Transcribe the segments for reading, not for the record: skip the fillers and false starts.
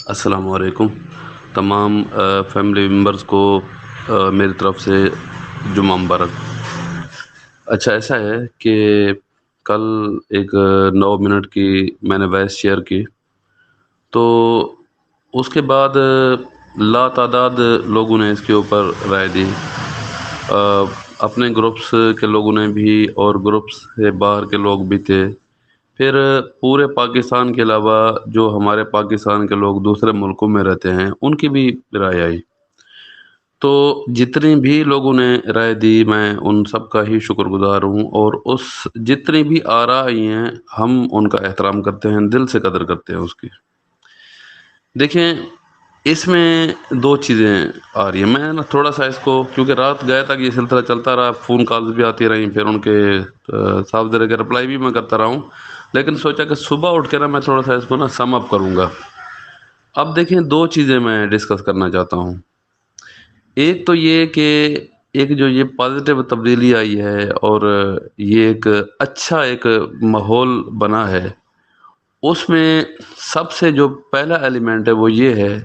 السلام علیکم تمام فیملی ممبرس کو میری طرف سے جمعہ مبارک۔ اچھا ایسا ہے کہ کل ایک 9 منٹ کی میں نے وائس شیئر کی، تو اس کے بعد لا تعداد لوگوں نے اس کے اوپر رائے دی، اپنے گروپس کے لوگوں نے بھی اور گروپس سے باہر کے لوگ بھی تھے، پھر پورے پاکستان کے علاوہ جو ہمارے پاکستان کے لوگ دوسرے ملکوں میں رہتے ہیں ان کی بھی رائے آئی۔ تو جتنی بھی لوگوں نے رائے دی میں ان سب کا ہی شکر گزار ہوں، اور اس جتنی بھی آراء آئی ہیں ہم ان کا احترام کرتے ہیں، دل سے قدر کرتے ہیں اس کی۔ دیکھیں اس میں دو چیزیں آ رہی ہیں، میں نا تھوڑا سا اس کو، کیونکہ رات گئے تک یہ سلسلہ چلتا رہا، فون کالز بھی آتی رہیں، پھر ان کے صاف ذرے کے رپلائی بھی میں کرتا رہا ہوں، لیکن سوچا کہ صبح اٹھ کے نا میں تھوڑا سا اس کو نا سم اپ کروں گا۔ اب دیکھیں دو چیزیں میں ڈسکس کرنا چاہتا ہوں۔ ایک تو یہ کہ ایک جو یہ پازیٹیو تبدیلی آئی ہے اور یہ ایک اچھا ایک ماحول بنا ہے، اس میں سب سے جو پہلا ایلیمنٹ ہے وہ یہ ہے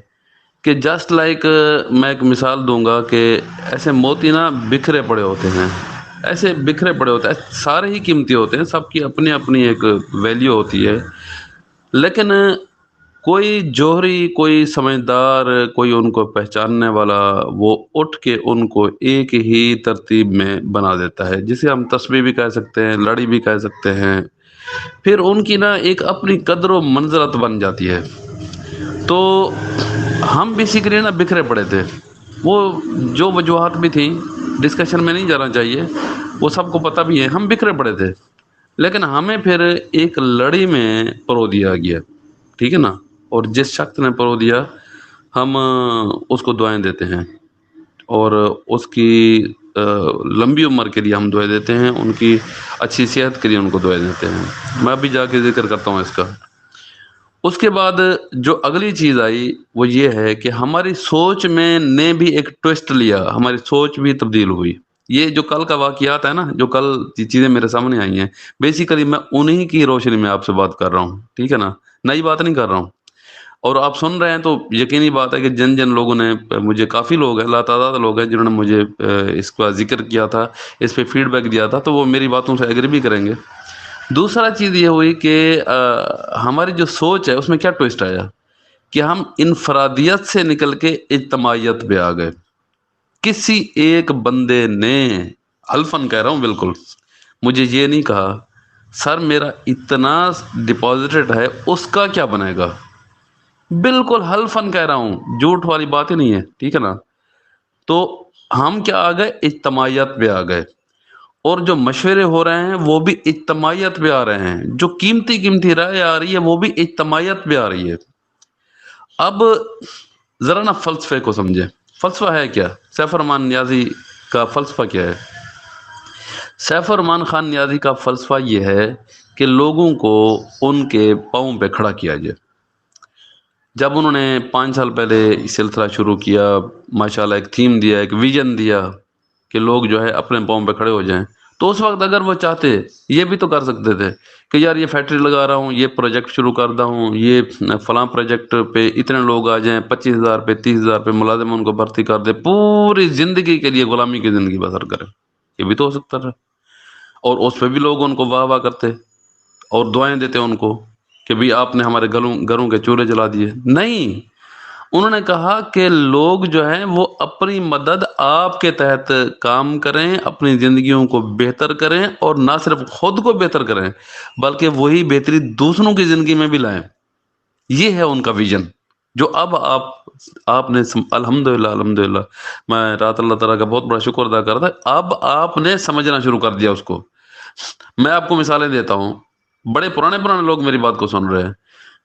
کہ جسٹ لائک میں ایک مثال دوں گا کہ ایسے موتی نا بکھرے پڑے ہوتے ہیں، ایسے بکھرے پڑے ہوتے ہیں، سارے ہی قیمتی ہوتے ہیں، سب کی اپنی اپنی ایک ویلیو ہوتی ہے، لیکن کوئی جوہری، کوئی سمجھدار، کوئی ان کو پہچاننے والا وہ اٹھ کے ان کو ایک ہی ترتیب میں بنا دیتا ہے، جسے ہم تسبیح بھی کہہ سکتے ہیں، لڑی بھی کہہ سکتے ہیں، پھر ان کی نا ایک اپنی قدر و منزلت بن جاتی ہے۔ تو ہم بیسیکلی نا بکھرے پڑے تھے، وہ جو وجوہات بھی تھیں ڈسکشن میں نہیں جانا چاہیے، وہ سب کو پتہ بھی ہے، ہم بکھرے پڑے تھے، لیکن ہمیں پھر ایک لڑی میں پرو دیا گیا، ٹھیک ہے نا، اور جس شخص نے پرو دیا ہم اس کو دعائیں دیتے ہیں، اور اس کی لمبی عمر کے لیے ہم دعائیں دیتے ہیں، ان کی اچھی صحت کے لیے ان کو دعائیں دیتے ہیں۔ میں ابھی جا کے ذکر کرتا ہوں اس کا۔ اس کے بعد جو اگلی چیز آئی وہ یہ ہے کہ ہماری سوچ میں نے بھی ایک ٹوسٹ لیا، ہماری سوچ بھی تبدیل ہوئی۔ یہ جو کل کا واقعات ہے نا، جو کل چیزیں میرے سامنے آئی ہیں، بیسیکلی میں انہی کی روشنی میں آپ سے بات کر رہا ہوں، ٹھیک ہے نا، نئی بات نہیں کر رہا ہوں۔ اور آپ سن رہے ہیں تو یقینی بات ہے کہ جن جن لوگوں نے مجھے، کافی لوگ ہیں، لاتعداد لوگ ہیں جنہوں نے مجھے اس کا ذکر کیا تھا، اس پہ فیڈ بیک دیا تھا، تو وہ میری باتوں سے ایگری بھی کریں گے۔ دوسرا چیز یہ ہوئی کہ ہماری جو سوچ ہے اس میں کیا ٹوسٹ آیا کہ ہم انفرادیت سے نکل کے اجتماعیت پہ آ گئے۔ کسی ایک بندے نے، حلفاً کہہ رہا ہوں بالکل، مجھے یہ نہیں کہا سر میرا اتنا ڈپازٹڈ ہے اس کا کیا بنے گا، بالکل حلفاً کہہ رہا ہوں، جھوٹ والی بات ہی نہیں ہے، ٹھیک ہے نا۔ تو ہم کیا آ گئے، اجتماعیت پہ آ گئے، اور جو مشورے ہو رہے ہیں وہ بھی اجتماعیت پہ آ رہے ہیں، جو قیمتی قیمتی رائے آ رہی ہے وہ بھی اجتماعیت پہ آ رہی ہے۔ اب ذرا نا فلسفے کو سمجھیں، فلسفہ ہے کیا؟ سیف الرحمن نیازی کا فلسفہ کیا ہے؟ سیف الرحمن خان نیازی کا فلسفہ یہ ہے کہ لوگوں کو ان کے پاؤں پہ کھڑا کیا جائے۔ جب انہوں نے 5 سال پہلے سلسلہ شروع کیا، ماشاءاللہ ایک تھیم دیا، ایک ویژن دیا کہ لوگ جو ہے اپنے پاؤں پہ کھڑے ہو جائیں، تو اس وقت اگر وہ چاہتے یہ بھی تو کر سکتے تھے کہ یار یہ فیکٹری لگا رہا ہوں، یہ پروجیکٹ شروع کرتا ہوں، یہ فلاں پروجیکٹ پہ اتنے لوگ آ جائیں، 25,000 پہ 30,000 پہ ملازم ان کو بھرتی کر دے، پوری زندگی کے لیے غلامی کی زندگی بسر کرے، یہ بھی تو ہو سکتا تھا، اور اس پہ بھی لوگ ان کو واہ واہ کرتے اور دعائیں دیتے ان کو کہ بھی آپ نے ہمارے گھروں کے چولہے جلا دیے۔ نہیں، انہوں نے کہا کہ لوگ جو ہیں وہ اپنی مدد آپ کے تحت کام کریں، اپنی زندگیوں کو بہتر کریں، اور نہ صرف خود کو بہتر کریں بلکہ وہی بہتری دوسروں کی زندگی میں بھی لائیں۔ یہ ہے ان کا ویژن، جو اب آپ نے الحمدللہ میں رات اللہ تعالیٰ کا بہت بڑا شکر ادا کرتا ہے، اب آپ نے سمجھنا شروع کر دیا اس کو۔ میں آپ کو مثالیں دیتا ہوں، بڑے پرانے لوگ میری بات کو سن رہے ہیں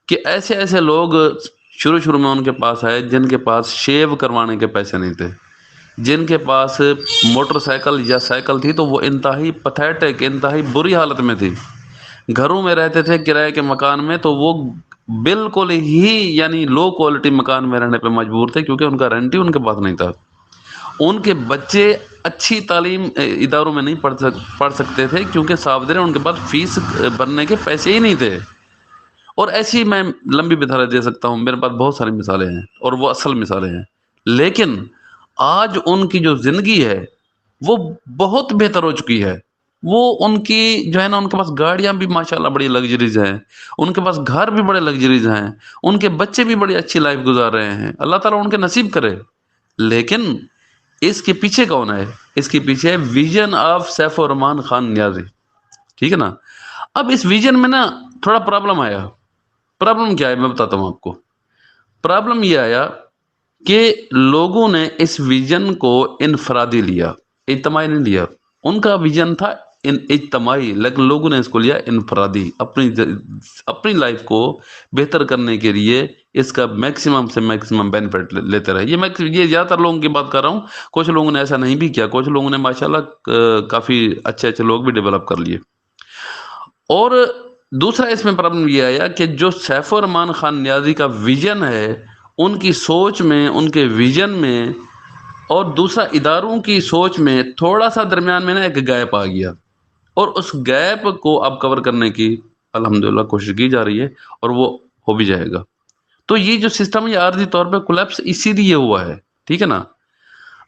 کہ ایسے ایسے لوگ شروع میں ان کے پاس آئے جن کے پاس شیو کروانے کے پیسے نہیں تھے، جن کے پاس موٹر سائیکل یا سائیکل تھی تو وہ انتہائی پتھیٹک، انتہائی بری حالت میں تھی، گھروں میں رہتے تھے کرائے کے مکان میں، تو وہ بالکل ہی یعنی لو کوالٹی مکان میں رہنے پہ مجبور تھے کیونکہ ان کا رینٹ ہی ان کے پاس نہیں تھا۔ ان کے بچے اچھی تعلیم اداروں میں نہیں پڑھ سکتے تھے کیونکہ صاحب ان کے پاس فیس بھرنے کے پیسے ہی نہیں تھے، اور ایسی میں لمبی مثالیں دے سکتا ہوں، میرے پاس بہت ساری مثالیں ہیں اور وہ اصل مثالیں ہیں، لیکن آج ان کی جو زندگی ہے وہ بہت بہتر ہو چکی ہے. وہ ان کی جو ہے نا، ان کے پاس گاڑیاں بھی ماشاءاللہ بڑی لگژریز ہیں، ان کے پاس گھر بھی بڑے لگژریز ہیں، ان کے بچے بھی بڑی اچھی لائف گزار رہے ہیں، اللہ تعالیٰ ان کے نصیب کرے. لیکن اس کے پیچھے کون ہے؟ اس کے پیچھے ویژن آف سیف الرحمان خان نیازی. ٹھیک ہے نا؟ اب اس ویژن میں نا تھوڑا پرابلم آیا. پرابلم کیا ہے میں بتاتا ہوں آپ کو. پرابلم یہ آیا کہ لوگوں نے اس ویژن کو انفرادی لیا، اجتماعی نہیں لیا. ان کا ویژن تھا اجتماعی، لیکن لوگوں نے اس کو لیا انفرادی، اپنی لائف کو بہتر کرنے کے لیے اس کا میکسیمم سے میکسیمم بینیفٹ لیتے رہے. یہ زیادہ تر لوگوں کی بات کر رہا ہوں. کچھ لوگوں نے ایسا نہیں بھی کیا، کچھ لوگوں نے ماشاءاللہ کافی اچھے اچھے لوگ بھی ڈیولپ کر لیے. اور دوسرا اس میں پرابلم یہ آیا کہ جو سیف الرحمان خان نیازی کا ویژن ہے، ان کی سوچ میں، ان کے ویژن میں اور دوسرا اداروں کی سوچ میں تھوڑا سا درمیان میں نا ایک گیپ آ گیا، اور اس گیپ کو اب کور کرنے کی الحمدللہ کوشش کی جا رہی ہے، اور وہ ہو بھی جائے گا. تو یہ جو سسٹم یہ عارضی طور پہ کولیپس اسی لیے ہوا ہے. ٹھیک ہے نا؟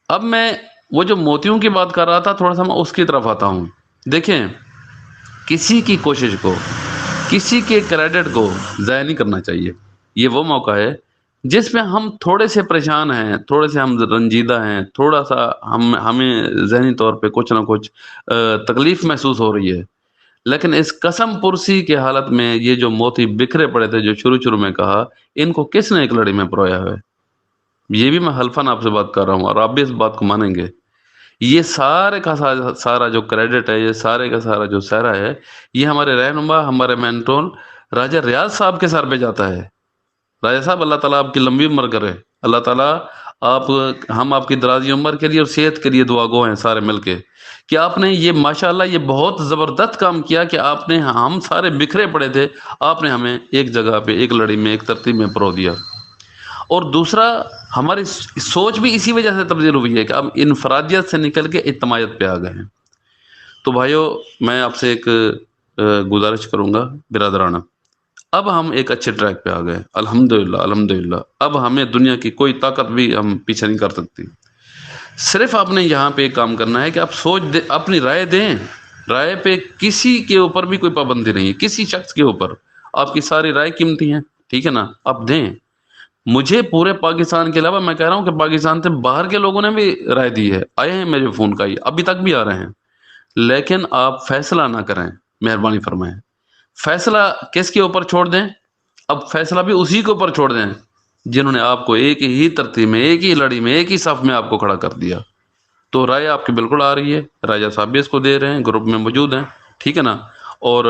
اب میں وہ جو موتیوں کی بات کر رہا تھا، تھوڑا سا میں اس کی طرف آتا ہوں. دیکھیں، کسی کی کوشش کو، کسی کے کریڈٹ کو ضائع نہیں کرنا چاہیے. یہ وہ موقع ہے جس میں ہم تھوڑے سے پریشان ہیں، تھوڑے سے ہم رنجیدہ ہیں، تھوڑا سا ہمیں ذہنی طور پہ کچھ نہ کچھ تکلیف محسوس ہو رہی ہے. لیکن اس قسم پرسی کے حالت میں یہ جو موتی بکھرے پڑے تھے، جو شروع میں کہا، ان کو کس نے ایک لڑی میں پرویا ہے؟ یہ بھی میں حلفاً آپ سے بات کر رہا ہوں، اور آپ بھی اس بات کو مانیں گے. یہ سارے کا سارا جو کریڈٹ ہے، یہ سارے کا سارا جو سہرا ہے، یہ ہمارے رہنما، ہمارے مینٹور راجہ ریاض صاحب کے سر پہ جاتا ہے. راجہ صاحب، اللہ تعالیٰ آپ کی لمبی عمر کرے. اللہ تعالیٰ ہم آپ کی درازی عمر کے لیے اور صحت کے لیے دعا گو ہیں سارے مل کے، کہ آپ نے یہ ماشاءاللہ یہ بہت زبردست کام کیا کہ آپ نے، ہم سارے بکھرے پڑے تھے، آپ نے ہمیں ایک جگہ پہ، ایک لڑی میں، ایک ترتیب میں پرو دیا. اور دوسرا، ہماری سوچ بھی اسی وجہ سے تبدیل ہوئی ہے کہ اب انفرادیت سے نکل کے اجتماعیت پہ آ گئے ہیں. تو بھائیو، میں آپ سے ایک گزارش کروں گا برادرانہ. اب ہم ایک اچھے ٹریک پہ آ گئے، الحمدللہ الحمدللہ. اب ہمیں دنیا کی کوئی طاقت بھی ہم پیچھے نہیں کر سکتی. صرف آپ نے یہاں پہ ایک کام کرنا ہے کہ آپ سوچ دیں، اپنی رائے دیں. رائے پہ کسی کے اوپر بھی کوئی پابندی نہیں ہے، کسی شخص کے اوپر. آپ کی ساری رائے قیمتی ہیں، ٹھیک ہے نا؟ آپ دیں. مجھے پورے پاکستان کے علاوہ، میں کہہ رہا ہوں کہ پاکستان سے باہر کے لوگوں نے بھی رائے دی ہے، آئے ہیں میرے فون کا ہی، ابھی تک بھی آ رہے ہیں. لیکن آپ فیصلہ نہ کریں، مہربانی فرمائیں. فیصلہ کس کے اوپر چھوڑ دیں؟ اب فیصلہ بھی اسی کے اوپر چھوڑ دیں جنہوں نے آپ کو ایک ہی ترتیب میں، ایک ہی لڑی میں، ایک ہی صف میں آپ کو کھڑا کر دیا. تو رائے آپ کی بالکل آ رہی ہے، راجہ صاحب بھی اس کو دے رہے ہیں، گروپ میں موجود ہیں. ٹھیک ہے نا؟ اور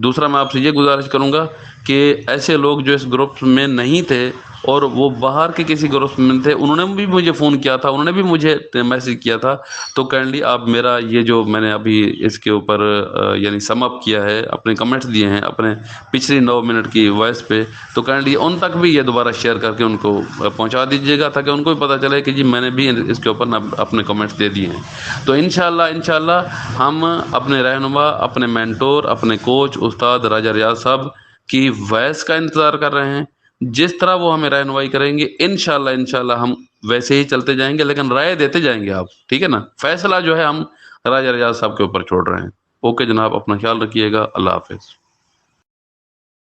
دوسرا، میں آپ سے یہ گزارش کروں گا کہ ایسے لوگ جو اس گروپ میں نہیں تھے اور وہ باہر کے کسی گروپ میں تھے، انہوں نے بھی مجھے فون کیا تھا، انہوں نے بھی مجھے میسج کیا تھا. تو کائنڈلی آپ میرا یہ جو میں نے ابھی اس کے اوپر یعنی سم اپ کیا ہے، اپنے کمنٹس دیے ہیں اپنے پچھلی 9 منٹ کی وائس پہ، تو کائنڈلی ان تک بھی یہ دوبارہ شیئر کر کے ان کو پہنچا دیجیے گا، تاکہ ان کو بھی پتہ چلے کہ جی میں نے بھی اس کے اوپر اپنے کمنٹس دے دیے ہیں. تو انشاءاللہ ہم اپنے رہنما، اپنے مینٹور، اپنے کوچ استاد راجہ ریاض صاحب کی وائس کا انتظار کر رہے ہیں. جس طرح وہ ہمیں رہنمائی کریں گے، انشاءاللہ ہم ویسے ہی چلتے جائیں گے، لیکن رائے دیتے جائیں گے آپ. ٹھیک ہے نا؟ فیصلہ جو ہے ہم راجہ ریاض صاحب کے اوپر چھوڑ رہے ہیں. اوکے جناب، اپنا خیال رکھیے گا. اللہ حافظ.